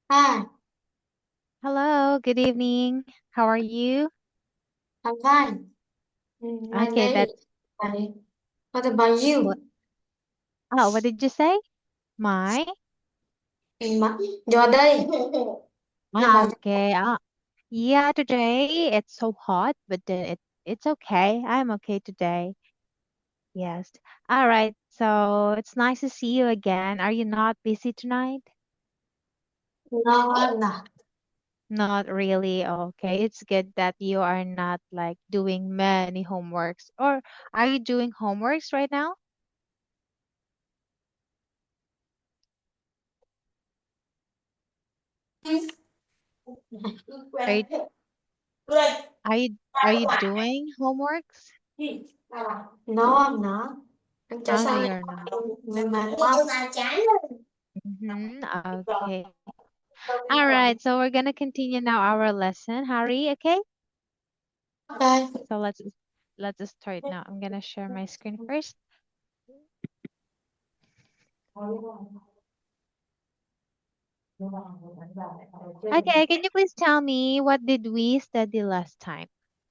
Hi, Hello, good evening. How are you? I'm fine. My Okay, name that is Kaila. What about what you? what did you say? My? My, your day? What about Okay. Yeah, today it's so hot, but it's okay. I'm okay today. Yes. All right. So it's nice to see you again. Are you not busy tonight? you? No, I'm not. Not really. Okay. It's good that you are not like doing many homeworks. Or are you doing homeworks right now? Are you are you are you doing homeworks? No, I'm not. I'm Oh just no, only you're not. with my mom. Okay. All right. So we're gonna continue now our lesson, Harry. Okay. Okay. So let's start now. I'm gonna share my screen first. Okay. Can you please tell me what did we study last time?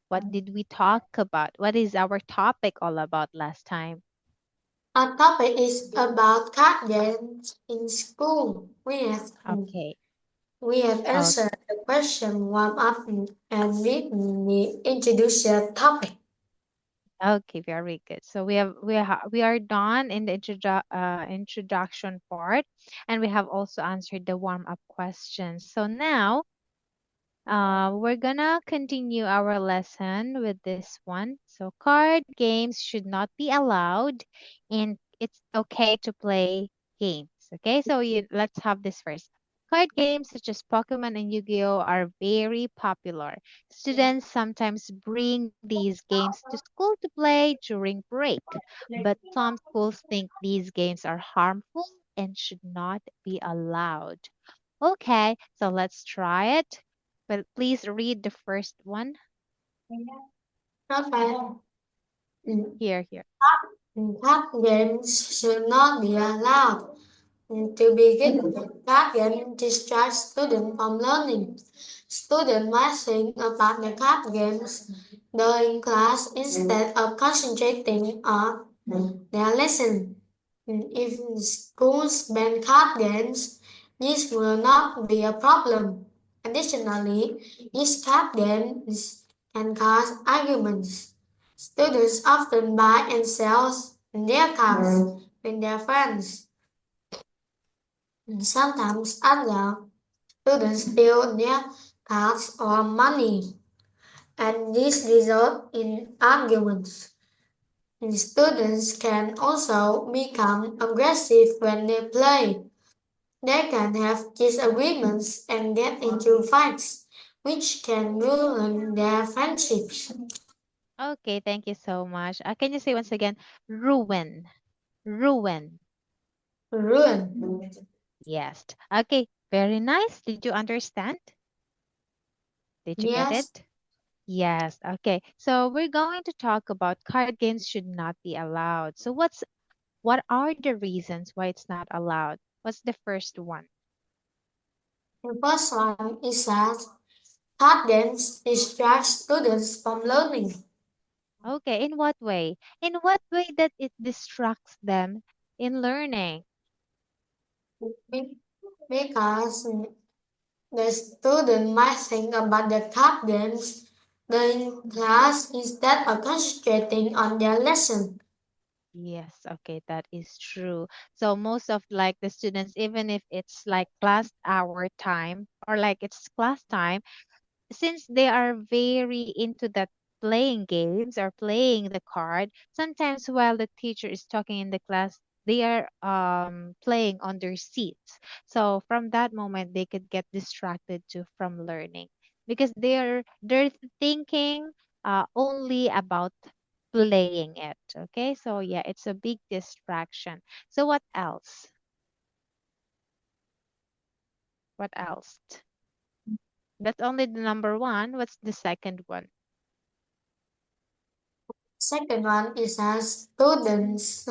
What did we talk about? What is our topic all about last time? Our topic is about card games in school. Okay. We have Okay. answered the question warm up and we introduce the topic. Okay, very good. So we are done in the introduction part, and we have also answered the warm up questions. So now we're gonna continue our lesson with this one. So, card games should not be allowed, and it's okay to play games. Okay, so let's have this first. Card games such as Pokemon and Yu-Gi-Oh are very popular. Students sometimes bring these games to school to play during break, but some schools think these games are harmful and should not be allowed. Okay, so let's try it. But please read the first one. Okay. Here, here. Card games should not be allowed. To begin with, card games distract students from learning. Students might think about the card games during class instead of concentrating on their lesson. If schools ban card games, this will not be a problem. Additionally, these card games can cause arguments. Students often buy and sell their cards with their friends. And sometimes other students steal their cards or money, and this results in arguments. And students can also become aggressive when they play. They can have disagreements and get into fights, which can ruin their friendships. Okay, thank you so much. Can you say once again? Ruin. Ruin. Ruin. Yes. Okay, very nice. Did you understand? Did you get Yes. it? Yes. Okay. So we're going to talk about card games should not be allowed. So what are the reasons why it's not allowed? What's the first one? The first one is that attendance distracts students from learning. Okay, in what way? In what way that it distracts them in learning? Be- Because the student might think about the card games during class instead of concentrating on their lesson. Yes, okay, that is true. So most of like the students, even if it's like class hour time or like it's class time, since they are very into that playing games or playing the card, sometimes while the teacher is talking in the class, they are playing on their seats. So from that moment, they could get distracted too from learning because they're thinking only about playing it. Okay, so yeah, it's a big distraction. So what else? What else? That's only the number one. What's the second one? Second one is that students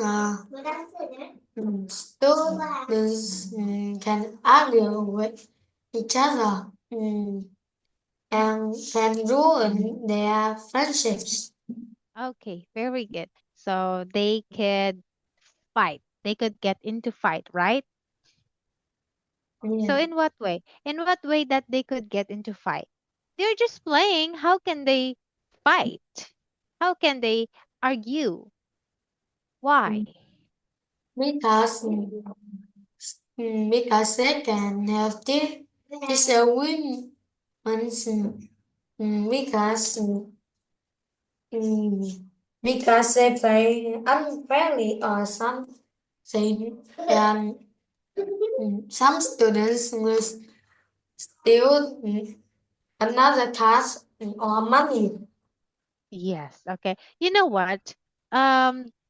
can argue with each other and can ruin their friendships. Okay, very good. So they could fight. They could get into fight, right? So Yeah. in what way? In what way that they could get into fight? They're just playing. How can they fight? How can they argue? Why? Mm, Because because they can have disagreements because mm, because they play unfairly or something, and some students will steal another task or money. Yes, okay. You know what?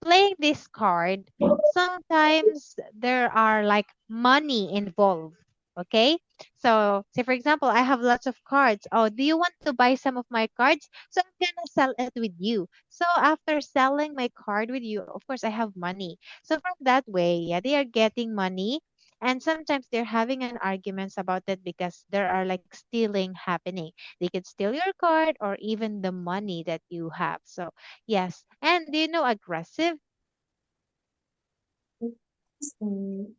Playing this card, sometimes there are like money involved. Okay? So, say for example, I have lots of cards. Oh, do you want to buy some of my cards? So I'm gonna sell it with you. So after selling my card with you, of course I have money. So from that way, yeah, they are getting money. And sometimes they're having an arguments about it because there are like stealing happening. They could steal your card or even the money that you have. So, yes. And do you know aggressive?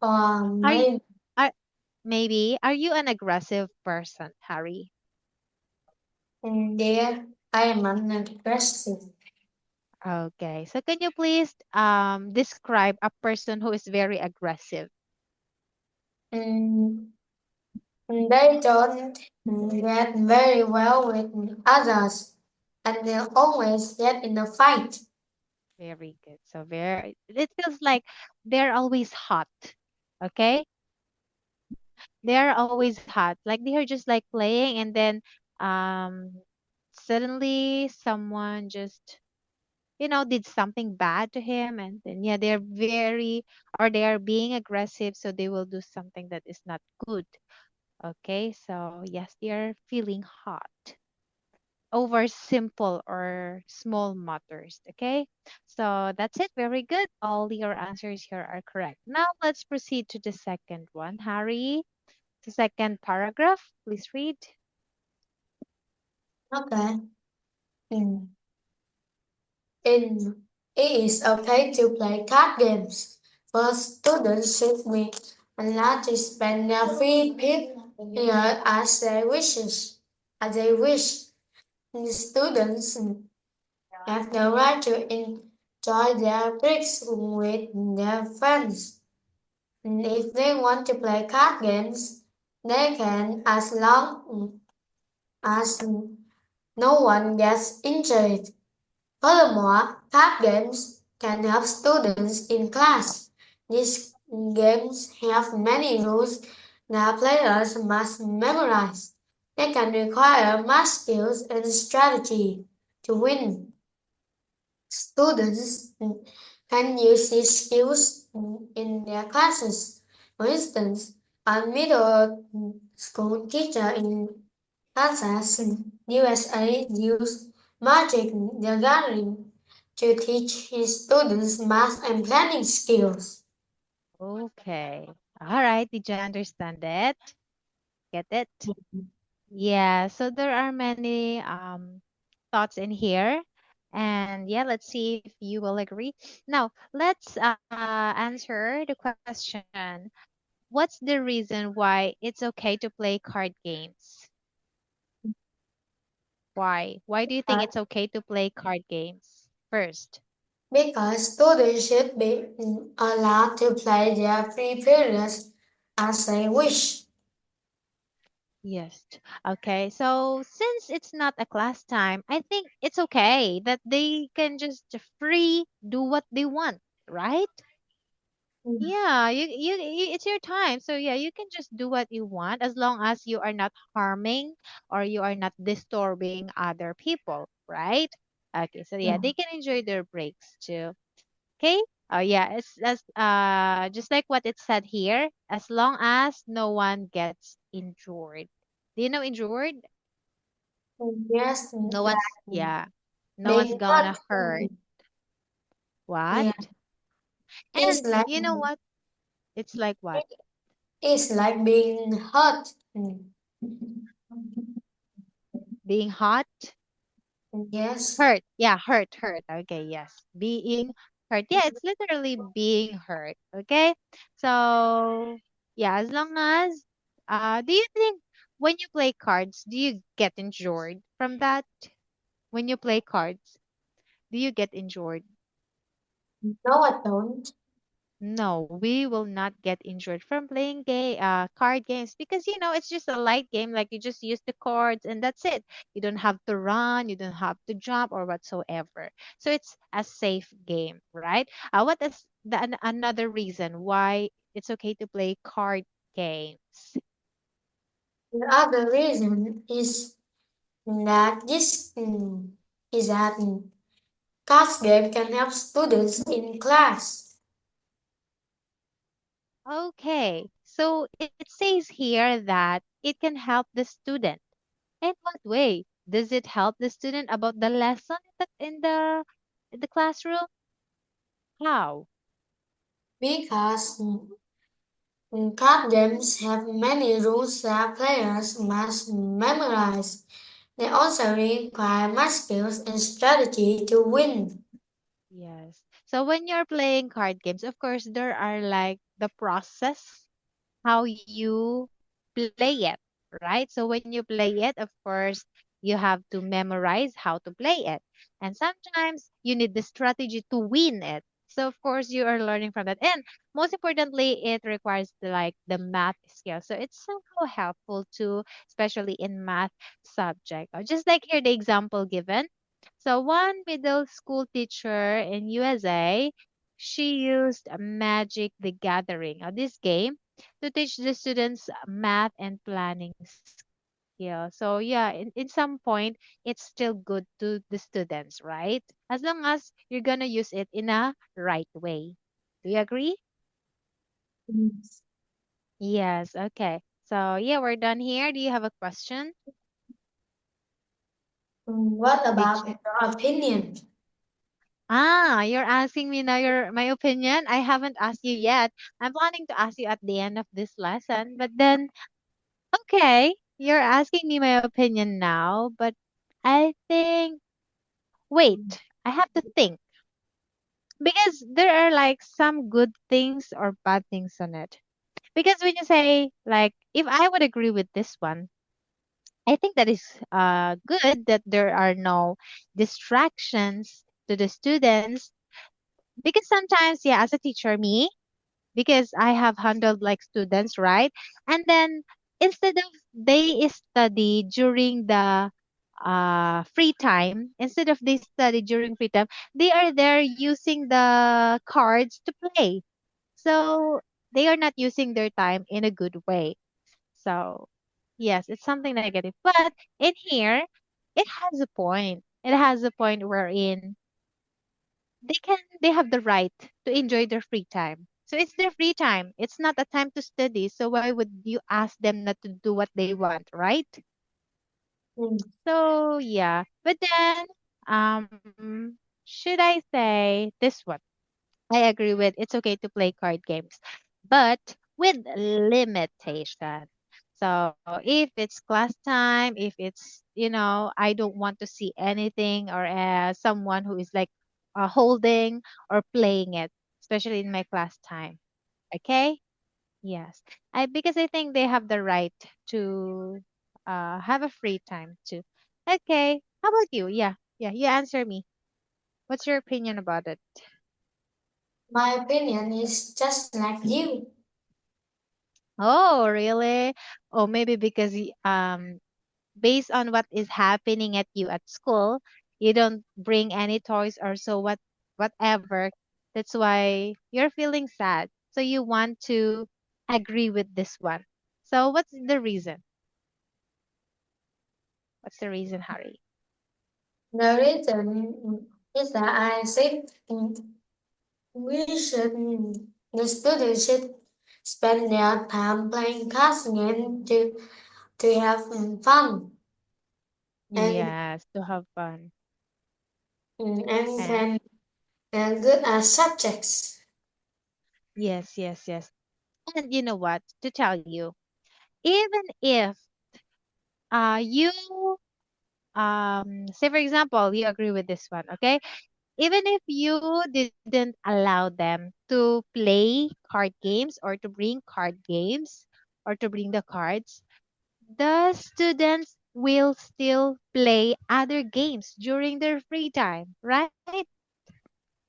Or Are you, maybe are, maybe, are you an aggressive person, Harry? there I am unaggressive. Okay. So can you please describe a person who is very aggressive? Mm, they don't get very well with others, and they always get in a fight. Very good. So very it feels like they're always hot. Okay? They're always hot. Like they are just like playing and then um suddenly someone just did something bad to him, and then yeah, they're very or they are being aggressive, so they will do something that is not good. Okay, so yes, they are feeling hot over simple or small matters. Okay, so that's it. Very good. All your answers here are correct. Now let's proceed to the second one. Harry, the second paragraph, please read. Okay. Mm. In, it is okay to play card games. First, students should be allowed to spend their free period as they wish. The students have the right to enjoy their breaks with their friends. And if they want to play card games, they can as long as no one gets injured. Furthermore, card games can help students in class. These games have many rules that players must memorize. They can require math skills and strategy to win. Students can use these skills in their classes. For instance, a middle school teacher in Kansas, USA used Magic the Gathering to teach his students math and planning skills. Okay. All right. Did you understand it? Get it? Yeah, so there are many thoughts in here. And yeah, let's see if you will agree. Now, let's answer the question. What's the reason why it's okay to play card games? Why? Why do you think Uh, it's okay to play card games? First, because students should be allowed to play their free periods as they wish. yes. Okay, so since it's not a class time, I think it's okay that they can just free do what they want, right? Yeah, it's your time. So yeah, you can just do what you want as long as you are not harming or you are not disturbing other people, right? Okay, so yeah, they can enjoy their breaks too. Okay? Oh yeah, it's as just like what it said here, as long as no one gets injured. Do you know injured? Yes, No one's like yeah. No one's being hurt. gonna hurt. What? Yeah, it's And like you know what? It's like what? it's like being hurt. Being hot, Yes. hurt. Yeah, hurt. Okay, yes. Being hurt. Yeah, it's literally being hurt. Okay. So, yeah, as long as, do you think when you play cards, do you get injured from that? When you play cards, do you get injured? No, I don't. No, we will not get injured from playing card games because it's just a light game. Like you just use the cards and that's it. You don't have to run, you don't have to jump or whatsoever. So it's a safe game, right? What is another reason why it's okay to play card games? The other reason that is that cards game can help students in class. Okay, so it says here that it can help the student. In what way? Does it help the student about the lesson in the classroom? How? Because card games have many rules that players must memorize. They also require math skills and strategy to win. Yes. So when you're playing card games, of course, there are like the process how you play it, right? So when you play it, of course, you have to memorize how to play it. And sometimes you need the strategy to win it. So of course you are learning from that. And most importantly, it requires the math skill. So it's somehow helpful too, especially in math subject. Just like here the example given. So one middle school teacher in USA, she used Magic the Gathering, this game to teach the students math and planning skill. So yeah, in some point, it's still good to the students, right? As long as you're gonna use it in a right way. Do you agree? Mm. Yes, okay. So yeah, we're done here. Do you have a question? What Did about your opinion? you're asking me now my opinion? I haven't asked you yet. I'm planning to ask you at the end of this lesson, but then okay, you're asking me my opinion now, but I think, wait, I have to think because there are like some good things or bad things on it. Because when you say, like, if I would agree with this one, I think that is good that there are no distractions to the students. Because sometimes, yeah, as a teacher, me, because I have handled like students, right? And then instead of they study during the free time, instead of they study during free time, they are there using the cards to play. So they are not using their time in a good way. So yes, it's something negative. But in here, it has a point. It has a point wherein they have the right to enjoy their free time. So it's their free time. It's not a time to study. So why would you ask them not to do what they want, right? Mm. So yeah. But then should I say this one? I agree with it's okay to play card games, but with limitation. So if it's class time, if it's, I don't want to see anything or someone who is like holding or playing it, especially in my class time. Okay? Yes. Because I think they have the right to have a free time too. Okay. How about you? Yeah. Yeah. You answer me. What's your opinion about it? My opinion is just like you. Oh, really? Oh, maybe because based on what is happening at you at school, you don't bring any toys or so whatever. That's why you're feeling sad. So you want to agree with this one. So what's the reason? What's the reason, Harry? The reason is that I think we should, the students should spend their time playing cards games to have fun and Yes, to have fun. mm, and And and, and good at subjects. yes, yes, yes. And you know what? To tell you, even if You say for example, you agree with this one, okay? Even if you didn't allow them to play card games or to bring card games or to bring the cards, the students will still play other games during their free time, right?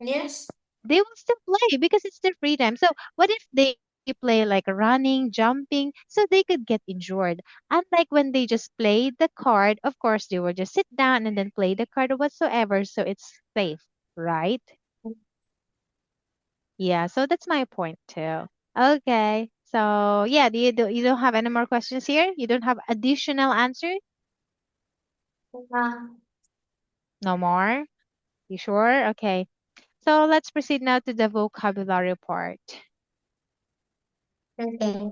Yes. They will still play because it's their free time. So what if they play like running, jumping, so they could get injured? Unlike when they just play the card, of course they will just sit down and then play the card or whatsoever, so it's safe, right? Yeah, so that's my point too. Okay. So yeah, you don't have any more questions here? You don't have additional answer? Uh, No more? You sure? Okay. So let's proceed now to the vocabulary part. okay.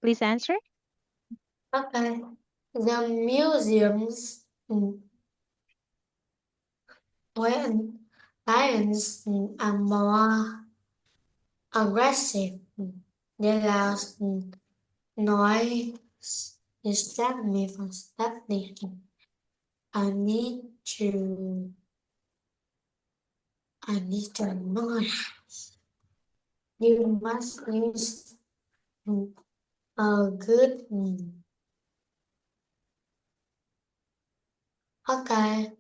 Please answer. Okay. The museums when lions are more aggressive. They allow noise distract me from studying. I need to I need to know. You must use mm, a good okay.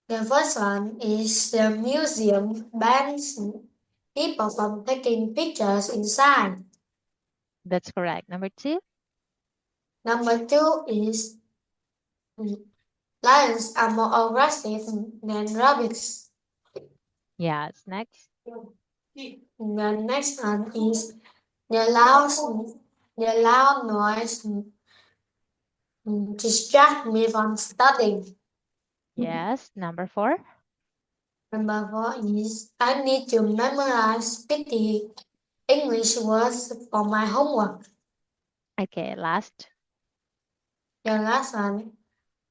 The first one is the museum bans people from taking pictures inside. That's correct. Number two? Number two is mm, lions are more aggressive than rabbits. Yes. Next. The next one is the loud, the loud noise distract me from studying. Yes. Number four. Number four is I need to memorize 50 English words for my homework. Okay. Last. The last one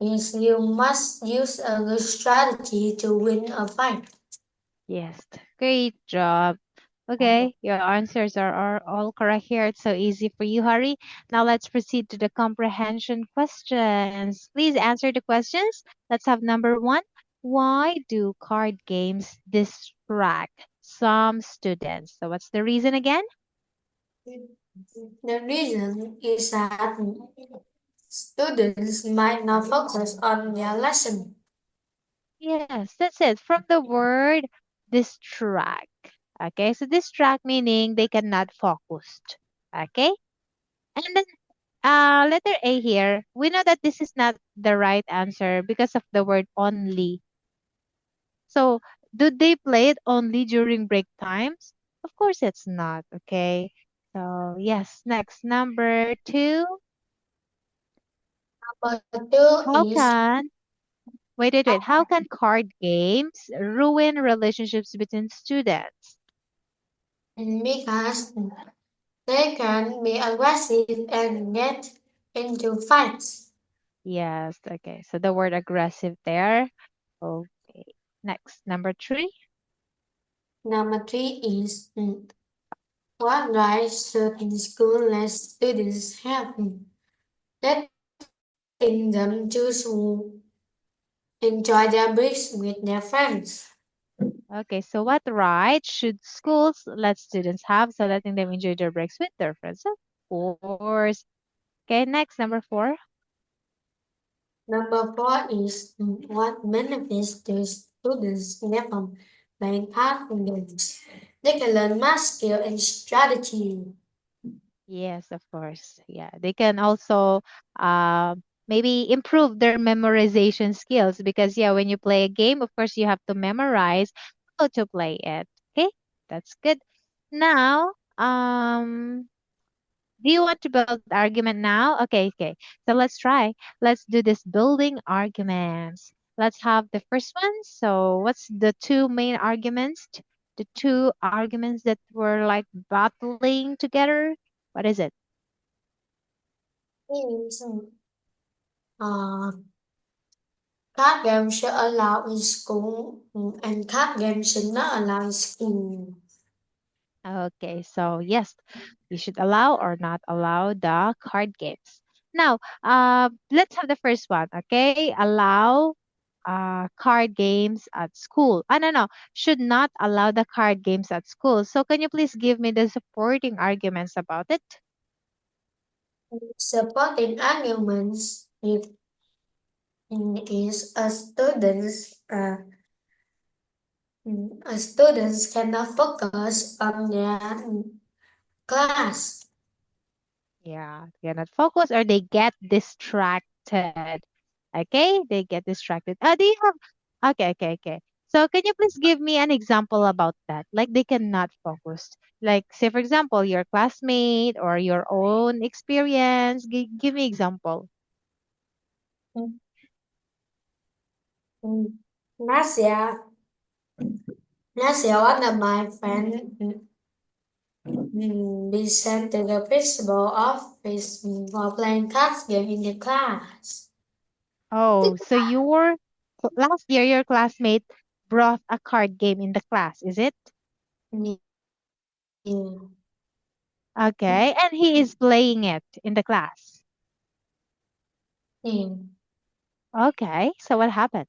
is you must use a good strategy to win a fight. Yes. Great job. Okay, your answers are all correct here. It's so easy for you, Hari. Now let's proceed to the comprehension questions. Please answer the questions. Let's have number one. Why do card games distract some students? So what's the reason again? The reason is that students might not focus on their lesson. Yes, that's it. From the word distract. Okay, so distract meaning they cannot focus. Okay, and then letter A here, we know that this is not the right answer because of the word only. So, do they play it only during break times? Of course, it's not. Okay. So, yes, next. Number two. Number two How is can, wait. How can card games ruin relationships between students? because they can be aggressive and get into fights. Yes. Okay. So, the word aggressive there. Okay. Next. Number three. Number three is what drives certain school let students help letting them choose who enjoy their breaks with their friends. Okay, so what right should schools let students have so letting them enjoy their breaks with their friends? Of course. Okay, next, number four. Number four is what benefits do students get from playing card games. They can learn math skill and strategy. Yes, of course. Yeah, they can also uh, maybe improve their memorization skills because, yeah, when you play a game, of course, you have to memorize how to play it. Okay, that's good. Now, do you want to build argument now? Okay. So let's try. Let's do this building arguments. Let's have the first one. So what's the two main arguments? The two arguments that were like battling together? What is it? Is uh, card games should allow in school and card games should not allow in school. Okay, so yes, we should allow or not allow the card games. Now, let's have the first one, okay? Allow card games at school. No, no, should not allow the card games at school. So, can you please give me the supporting arguments about it? Supporting arguments is students cannot focus on their class. Yeah, they're not focused or they get distracted. Okay, they get distracted. Do you have? Okay, okay, okay. So can you please give me an example about that? Like they cannot focus. Like say for example, your classmate or your own experience. Give me example. Mm, mm. Last year, one of my friends be sent to the principal office for playing cards game in the class. Oh, so last year your classmate brought a card game in the class, is it? Yeah. Okay, and he is playing it in the class. Yeah. Okay, so what happened?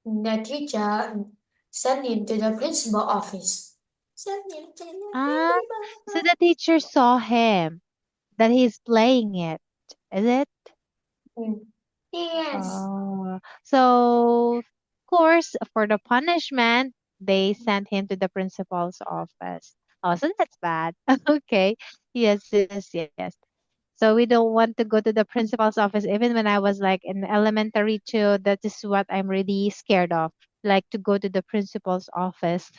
The teacher sent him to the principal office. Sent him to the Ah, so principal the teacher saw him that he's playing it, is it? office. Yes. Oh, so of course, for the punishment, they sent him to the principal's office. Oh, so that's bad. Okay. Yes, yes, yes. So we don't want to go to the principal's office. Even when I was like in elementary too, that is what I'm really scared of, like to go to the principal's office.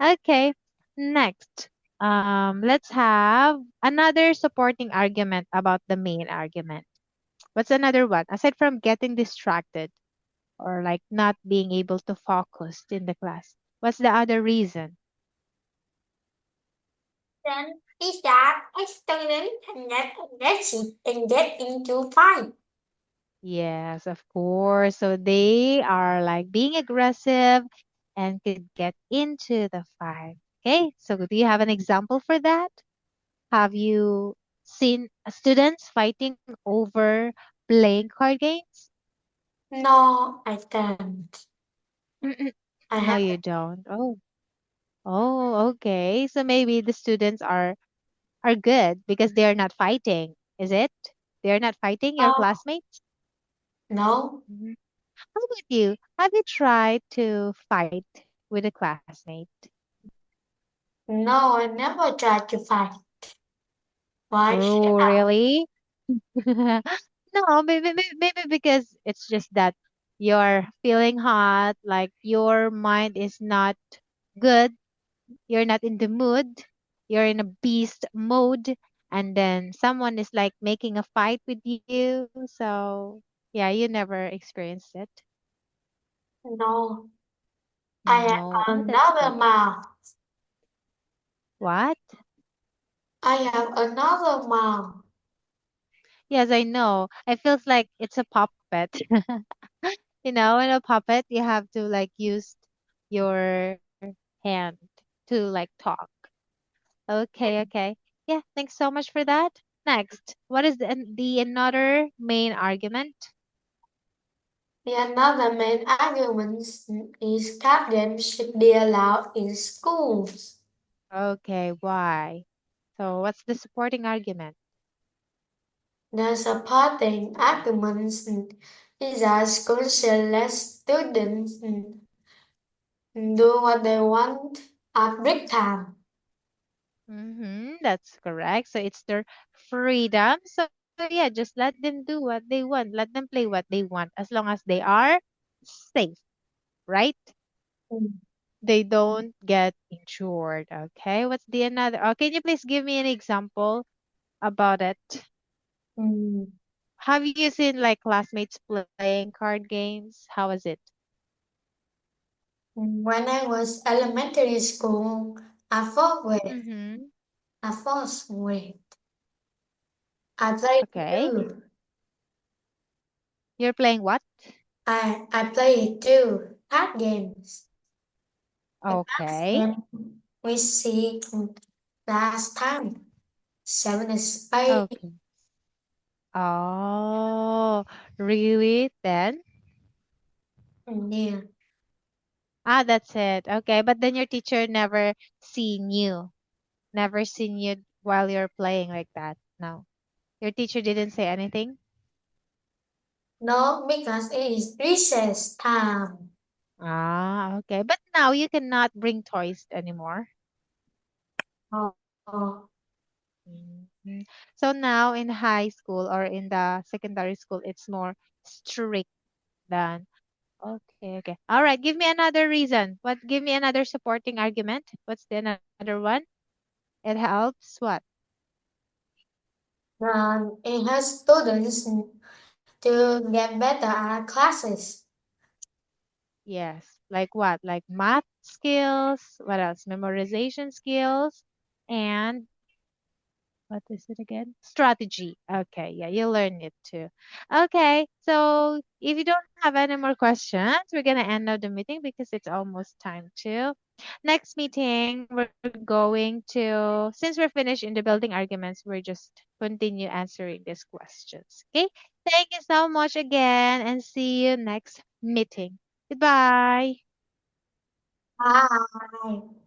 Okay, next. Let's have another supporting argument about the main argument. What's another one? Aside from getting distracted or like not being able to focus in the class, what's the other reason? Then is that a student and get into fight. Yes, of course. So they are like being aggressive and could get into the fight. Okay, so do you have an example for that? Have you seen students fighting over playing card games? No, I can't. I No, have you don't. Oh, oh, okay. So maybe the students are good because they are not fighting. Is it? They are not fighting your no, classmates? no, Mhm. How about you? Have you tried to fight with a classmate? no, I never tried to fight. Why should Oh, I? really? No, maybe because it's just that you're feeling hot, like your mind is not good, you're not in the mood, you're in a beast mode, and then someone is like making a fight with you. So, yeah, you never experienced it. No, I have No. Oh, that's another good. mouth. What? I have another mouth. Yes, I know. It feels like it's a puppet. In a puppet, you have to like use your hand to like talk. Okay, okay. Yeah, thanks so much for that. Next, what is the another main argument? The another main argument is card games should be allowed in schools. Okay, why? So, what's the supporting argument? The supporting arguments is that schools should let students do what they want at break time. That's correct. So, it's their freedom. So, yeah, just let them do what they want. Let them play what they want as long as they are safe, right? Mm, They don't get insured. Okay, what's the another? Oh, can you please give me an example about it? mm. Have you seen like classmates playing card games? How was it? When I was elementary school, I fought with, Mm-hmm. I fought with. I played Okay. too. You're playing what? I played too. Card games. The cards Okay. game we see last time. 7 is 8. Okay. Oh, really? Then? Yeah. Ah, that's it. Okay, but then your teacher never seen you while you're playing like that. No. Your teacher didn't say anything? No, because it is recess time. Ah, okay. But now you cannot bring toys anymore. Oh, oh. Mhm. So now in high school or in the secondary school, it's more strict than. Okay, okay. All right. Give me another reason. Give me another supporting argument. What's the another one? It helps what? And it helps students to get better at classes. Yes. Like what? Like math skills. What else? Memorization skills. And what is it again? Strategy. Okay, yeah, you learn it too. Okay, so if you don't have any more questions, we're gonna end now the meeting because it's almost time to. Next meeting, we're going to, since we're finished in the building arguments, we're just continue answering these questions. Okay, thank you so much again, and see you next meeting. Goodbye. Bye.